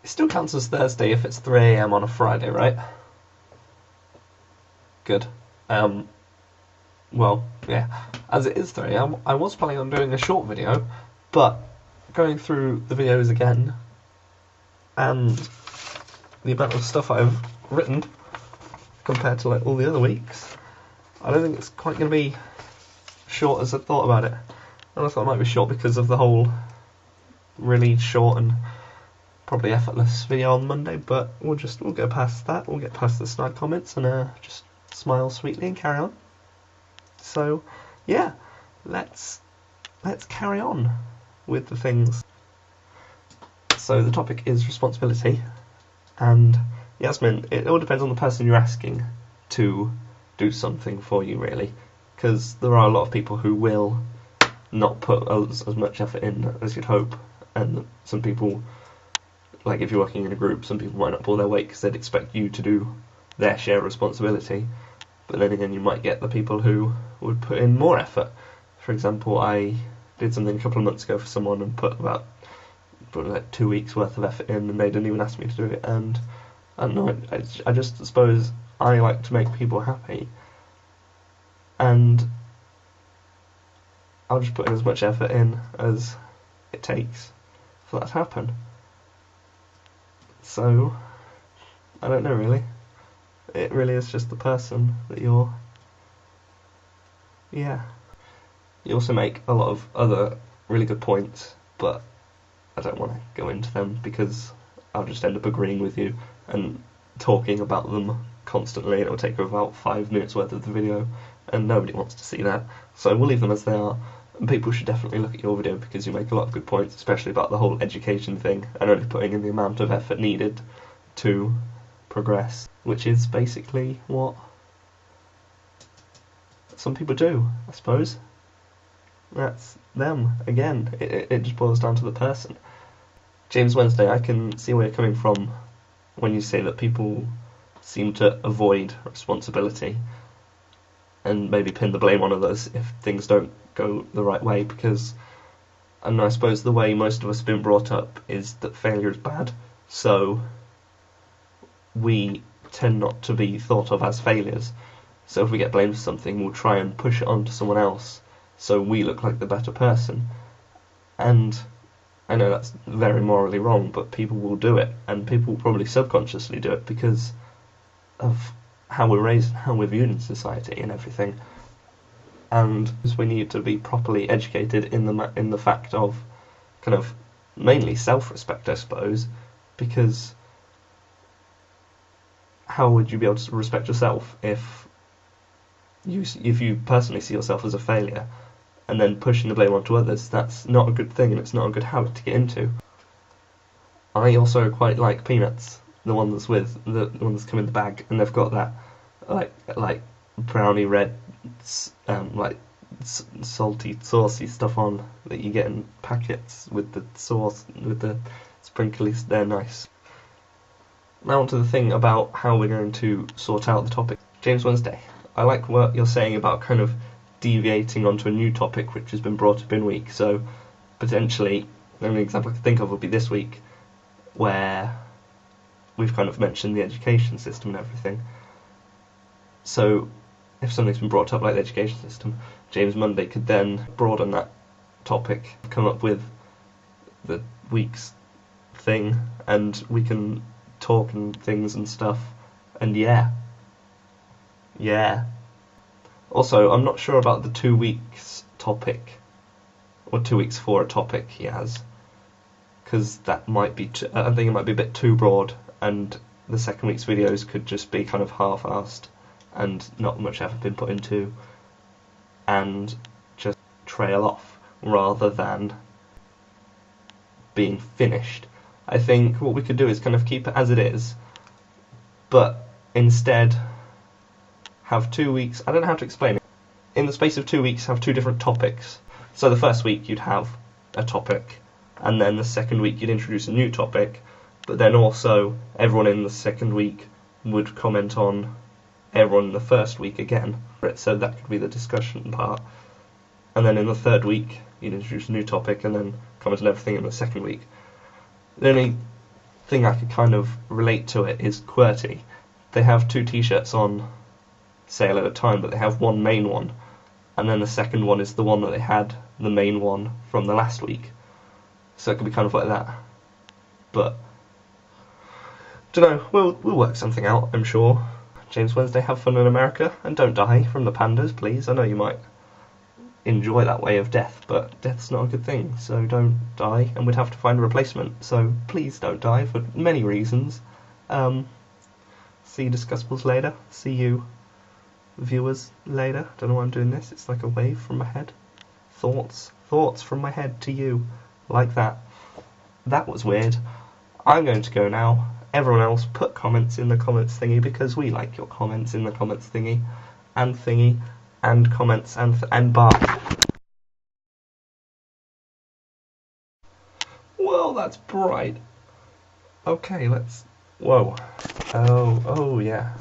It still counts as Thursday if it's 3 AM on a Friday, right? Good. Well, yeah, as it is 3 AM, I was planning on doing a short video, but going through the videos again, and the amount of stuff I've written compared to like all the other weeks, I don't think it's quite going to be short as I thought about it. And I thought it might be short because of the whole really short and probably effortless video on Monday, but we'll go past that. We'll get past the snide comments and just smile sweetly and carry on. So yeah, let's carry on with the things. So the topic is responsibility, and Yasmin, it all depends on the person you're asking to do something for you, really, because there are a lot of people who will not put as much effort in as you'd hope, and some people, like if you're working in a group, some people might not pull their weight because they'd expect you to do their share of responsibility, but then again you might get the people who would put in more effort. For example, I did something a couple of months ago for someone and put like 2 weeks worth of effort in, and they didn't even ask me to do it, and I don't know, I just suppose I like to make people happy, and I'll just put in as much effort in as it takes for that to happen. So, I don't know really. It really is just the person that you're... Yeah. You also make a lot of other really good points, but I don't want to go into them because I'll just end up agreeing with you and talking about them constantly, and it'll take about 5 minutes worth of the video, and nobody wants to see that. So we'll leave them as they are. And people should definitely look at your video because you make a lot of good points, especially about the whole education thing and only putting in the amount of effort needed to progress, which is basically what some people do, I suppose. That's them. Again, it just boils down to the person. James Wednesday, I can see where you're coming from when you say that people seem to avoid responsibility and maybe pin the blame on others if things don't go the right way, because I suppose the way most of us have been brought up is that failure is bad, so we tend not to be thought of as failures. So if we get blamed for something, we'll try and push it on to someone else so we look like the better person. And I know that's very morally wrong, but people will do it, and people will probably subconsciously do it because of how we're raised and how we're viewed in society and everything. And we need to be properly educated in the fact of kind of mainly self-respect, I suppose, because how would you be able to respect yourself if you personally see yourself as a failure and then pushing the blame onto others? That's not a good thing, and it's not a good habit to get into. I also quite like peanuts, the ones that come in the bag, and they've got that like browny red like salty saucy stuff on that you get in packets with the sauce, with the sprinklies. They're nice. Now on to the thing about how we're going to sort out the topic. James Wednesday, I like what you're saying about kind of deviating onto a new topic which has been brought up in week. So potentially, the only example I can think of would be this week, where we've kind of mentioned the education system and everything. So if something's been brought up like the education system, James Monday could then broaden that topic, come up with the week's thing, and we can talk and things and stuff, and yeah. Also, I'm not sure about the 2 weeks topic, or 2 weeks for a topic he has, because that might be, I think it might be a bit too broad, and the second week's videos could just be kind of half-assed and not much effort been put into, and just trail off rather than being finished. I think what we could do is kind of keep it as it is, but instead have 2 weeks, I don't know how to explain it, in the space of 2 weeks have 2 different topics. So the first week you'd have a topic, and then the second week you'd introduce a new topic, but then also everyone in the second week would comment on everyone in the first week again. So that could be the discussion part. And then in the third week you'd introduce a new topic and then comment on everything in the second week. The only thing I could kind of relate to it is QWERTY. They have 2 t-shirts on sale at a time, but they have one main one, and then the second one is the one that they had, the main one from the last week. So it could be kind of like that. But don't know, we'll work something out, I'm sure. James Wednesday, have fun in America, and don't die from the pandas, please. I know you might enjoy that way of death, but death's not a good thing, so don't die, and we'd have to find a replacement, so please don't die for many reasons. See you Discussables later. See you viewers later. Don't know why I'm doing this, it's like a wave from my head. Thoughts from my head to you, like that. That was weird. I'm going to go now. Everyone else, put comments in the comments thingy, because we like your comments in the comments thingy, and comments, and bar. Well, that's bright. Okay, let's... Whoa. Oh yeah.